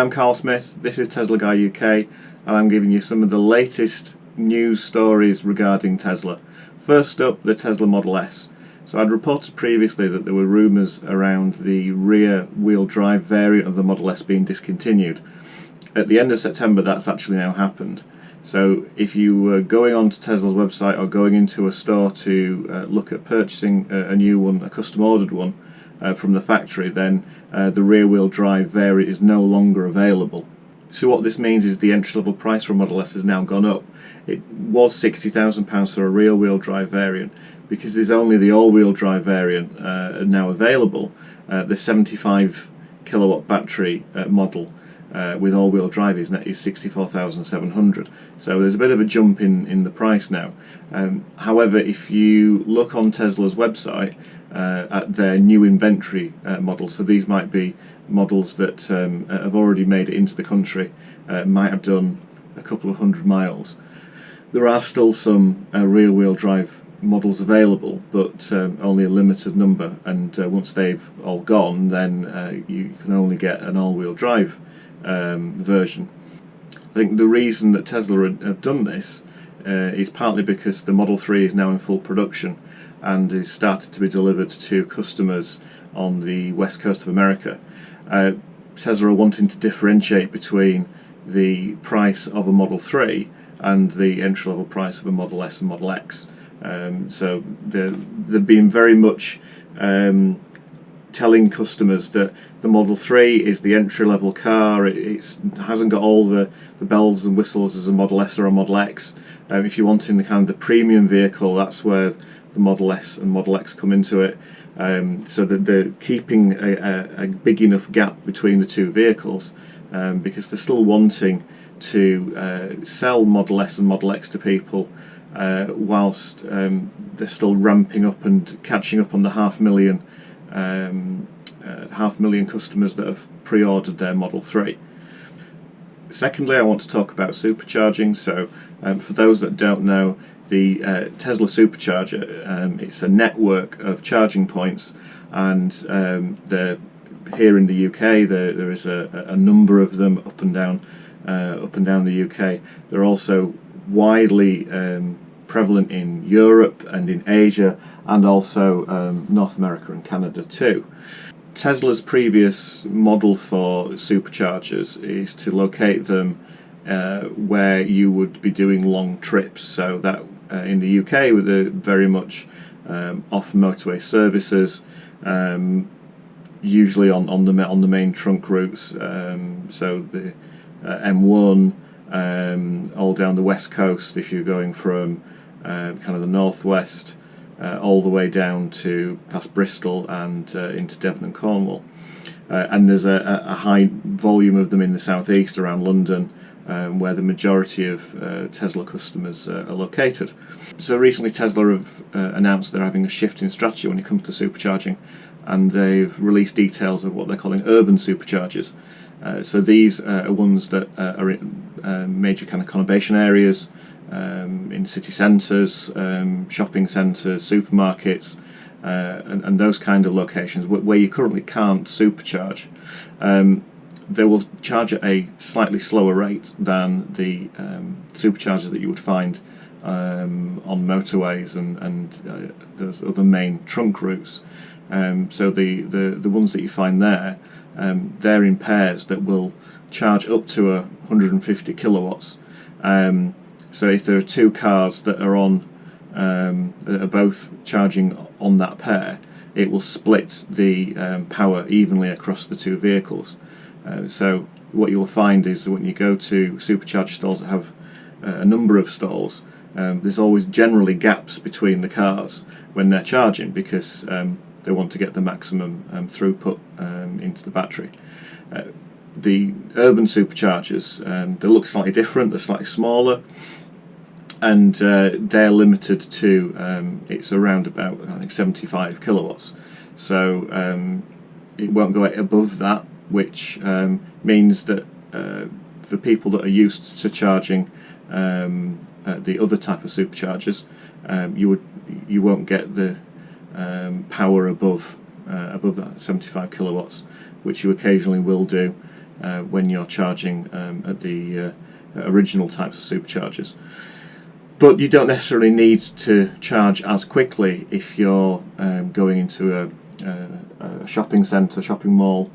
I'm Carl Smith, this is Tesla Guy UK, and I'm giving you some of the latest news stories regarding Tesla. First up, the Tesla Model S. So I'd reported previously that there were rumours around the rear-wheel drive variant of the Model S being discontinued. At the end of September, that's actually now happened. So if you were going onto Tesla's website or going into a store to look at purchasing a new one, a custom ordered one, from the factory, then the rear-wheel drive variant is no longer available. So what this means is the entry-level price for a Model S has now gone up. It was £60,000 for a rear-wheel drive variant. Because there's only the all-wheel drive variant now available, the 75 kilowatt battery model with all-wheel drive is £64,700. So there's a bit of a jump in the price now. However, if you look on Tesla's website at their new inventory models, so these might be models that have already made it into the country, might have done a couple of hundred miles. There are still some rear-wheel drive models available, but only a limited number, and once they've all gone, then you can only get an all-wheel drive version. I think the reason that Tesla have done this is partly because the Model 3 is now in full production and is started to be delivered to customers on the west coast of America. Tesla are wanting to differentiate between the price of a Model 3 and the entry-level price of a Model S and Model X. So they've been very much telling customers that the Model 3 is the entry-level car. It hasn't got all the bells and whistles as a Model S or a Model X. If you're wanting the kind of the premium vehicle, that's where the Model S and Model X come into it. So that they're keeping a big enough gap between the two vehicles, because they're still wanting to sell Model S and Model X to people whilst they're still ramping up and catching up on the half million customers that have pre-ordered their Model 3. Secondly, I want to talk about supercharging. So for those that don't know, the Tesla Supercharger, it's a network of charging points, and here in the UK there is a number of them up and down the UK. They're also widely prevalent in Europe and in Asia, and also North America and Canada too. Tesla's previous model for superchargers is to locate them where you would be doing long trips. So that in the UK, with the very much off motorway services, usually on the main trunk routes. So the M1. All down the west coast if you're going from kind of the northwest all the way down to past Bristol and into Devon and Cornwall, and there's a high volume of them in the southeast around London, where the majority of Tesla customers are located. So recently Tesla have announced they're having a shift in strategy when it comes to supercharging, and they've released details of what they're calling urban superchargers. So these are ones that are in major kind of conurbation areas, in city centres, shopping centres, supermarkets, and those kind of locations where you currently can't supercharge. They will charge at a slightly slower rate than the superchargers that you would find on motorways and those other main trunk routes. So the ones that you find there, they're in pairs that will charge up to 150 kilowatts. So if there are two cars that are that are both charging on that pair, it will split the power evenly across the two vehicles. So what you will find is that when you go to supercharger stalls that have a number of stalls, there's always generally gaps between the cars when they're charging, because they want to get the maximum throughput into the battery. The urban superchargers, they look slightly different, they're slightly smaller, and they're limited to, it's around about, I think, 75 kilowatts. So it won't go above that, which means that for people that are used to charging the other type of superchargers, you won't get the above that 75 kilowatts, which you occasionally will do when you're charging at the original types of superchargers. But you don't necessarily need to charge as quickly if you're going into a shopping centre, shopping mall,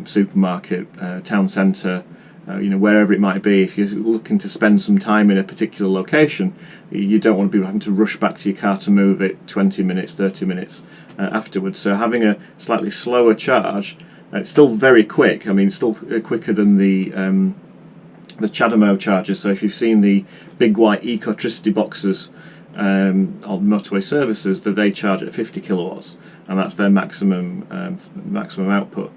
supermarket, town centre, wherever it might be. If you're looking to spend some time in a particular location, you don't want to be having to rush back to your car to move it 20 minutes, 30 minutes afterwards. So having a slightly slower charge, it's still very quick. I mean, still quicker than the CHAdeMO chargers. So if you've seen the big white ecotricity boxes on motorway services, that they charge at 50 kilowatts, and that's their maximum output.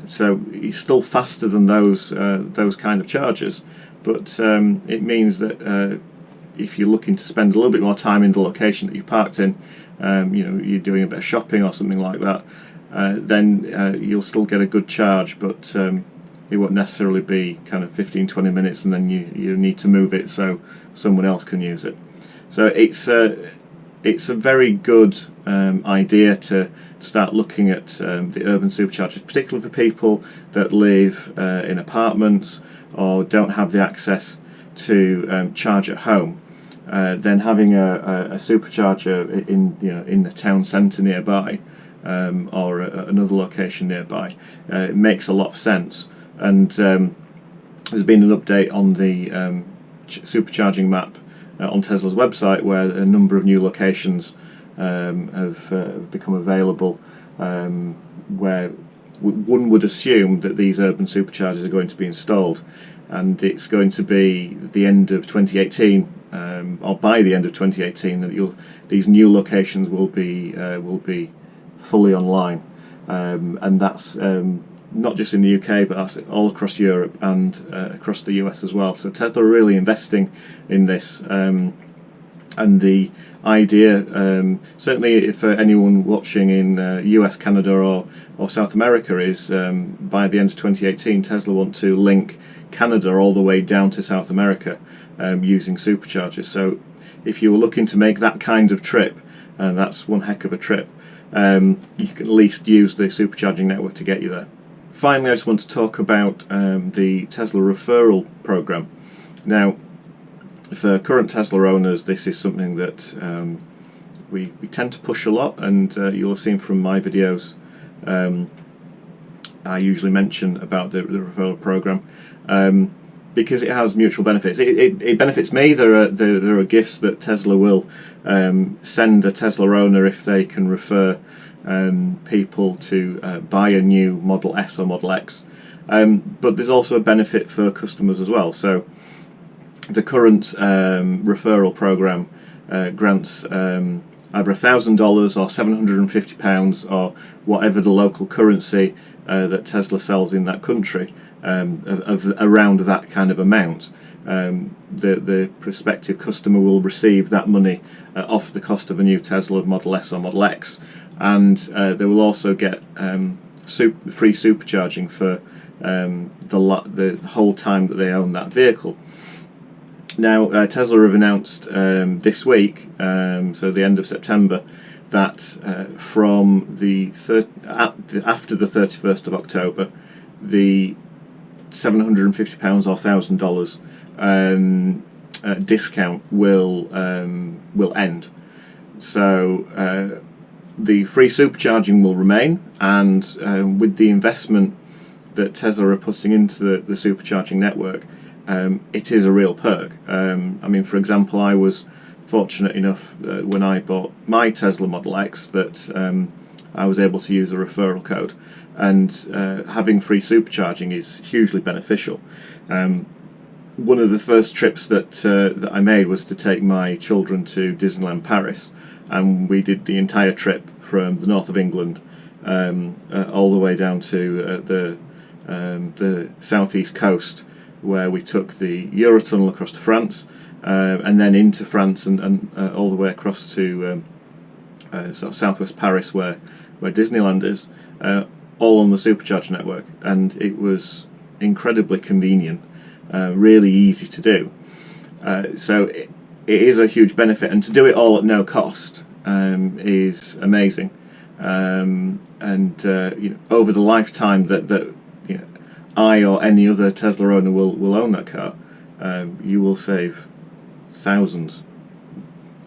So it's still faster than those kind of chargers, but it means that if you're looking to spend a little bit more time in the location that you parked in, you're doing a bit of shopping or something like that, then you'll still get a good charge, but it won't necessarily be kind of 15-20 minutes and then you need to move it so someone else can use it. So it's a very good idea to start looking at the urban superchargers, particularly for people that live in apartments or don't have the access to charge at home. Then having a supercharger in the town centre nearby, or another location nearby, it makes a lot of sense. And there's been an update on the supercharging map on Tesla's website, where a number of new locations have become available, where one would assume that these urban superchargers are going to be installed, and it's going to be the end of 2018, or by the end of 2018, that these new locations will be fully online, and that's not just in the UK, but that's all across Europe and across the US as well. So Tesla are really investing in this, and the idea, certainly for anyone watching in US, Canada or South America, is by the end of 2018 Tesla want to link Canada all the way down to South America using superchargers. So if you were looking to make that kind of trip, and that's one heck of a trip, you can at least use the supercharging network to get you there. Finally, I just want to talk about the Tesla Referral Program. Now, for current Tesla owners, this is something that we tend to push a lot, and you'll have seen from my videos, I usually mention about the Referral Program, because it has mutual benefits. It benefits me. There are gifts that Tesla will send a Tesla owner if they can refer people to buy a new Model S or Model X, but there's also a benefit for customers as well. So the current referral program grants either $1,000 or £750 or whatever the local currency that Tesla sells in that country, of around that kind of amount. The prospective customer will receive that money off the cost of a new Tesla Model S or Model X, and they will also get free supercharging for the whole time that they own that vehicle. Now, Tesla have announced this week, so the end of September, that from after the 31st of October, the £750 or $1,000 discount will end. So the free supercharging will remain, and with the investment that Tesla are putting into the supercharging network, it is a real perk. I mean, for example, I was fortunate enough when I bought my Tesla Model X that I was able to use a referral code, and having free supercharging is hugely beneficial. One of the first trips that I made was to take my children to Disneyland Paris, and we did the entire trip from the north of England all the way down to the southeast coast, where we took the Eurotunnel across to France, and then into France and all the way across to sort of southwest Paris, where Disneyland is, all on the supercharger network, and it was incredibly convenient, really easy to do. So it is a huge benefit, and to do it all at no cost is amazing. And over the lifetime that I or any other Tesla owner will own that car, you will save thousands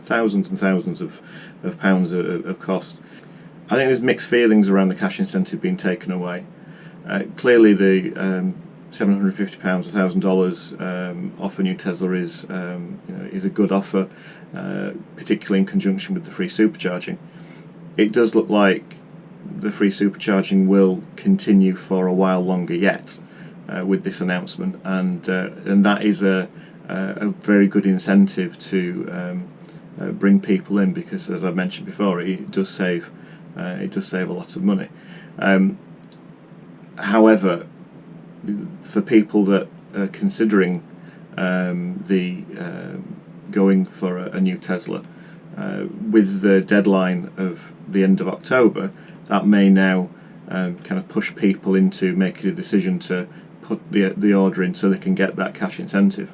and thousands of pounds of cost. I think there's mixed feelings around the cash incentive being taken away. Clearly the £750, $1,000 off a new Tesla is a good offer, particularly in conjunction with the free supercharging. It does look like the free supercharging will continue for a while longer yet with this announcement, and that is a very good incentive to bring people in, because, as I mentioned before, it does save a lot of money. However, for people that are considering going for a new Tesla, with the deadline of the end of October, that may now kind of push people into making a decision to put the order in so they can get that cash incentive.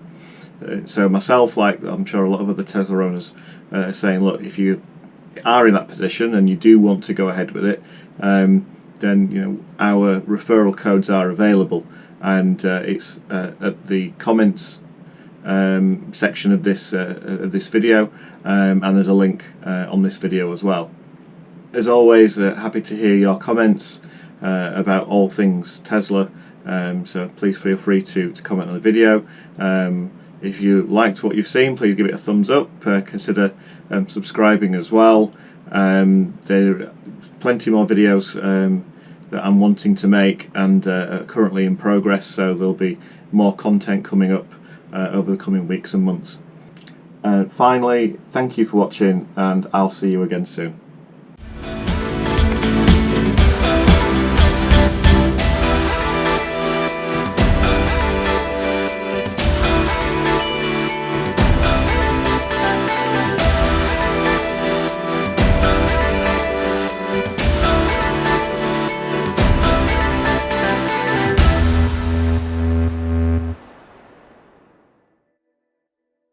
So myself, like I'm sure a lot of other Tesla owners, are saying, look, if you are in that position and you do want to go ahead with it, then our referral codes are available, and it's at the comments section of this video, and there's a link on this video as well. As always, happy to hear your comments about all things Tesla, so please feel free to comment on the video. If you liked what you've seen, please give it a thumbs up. Consider subscribing as well. There are plenty more videos that I'm wanting to make and are currently in progress, so there'll be more content coming up over the coming weeks and months. Finally, thank you for watching, and I'll see you again soon.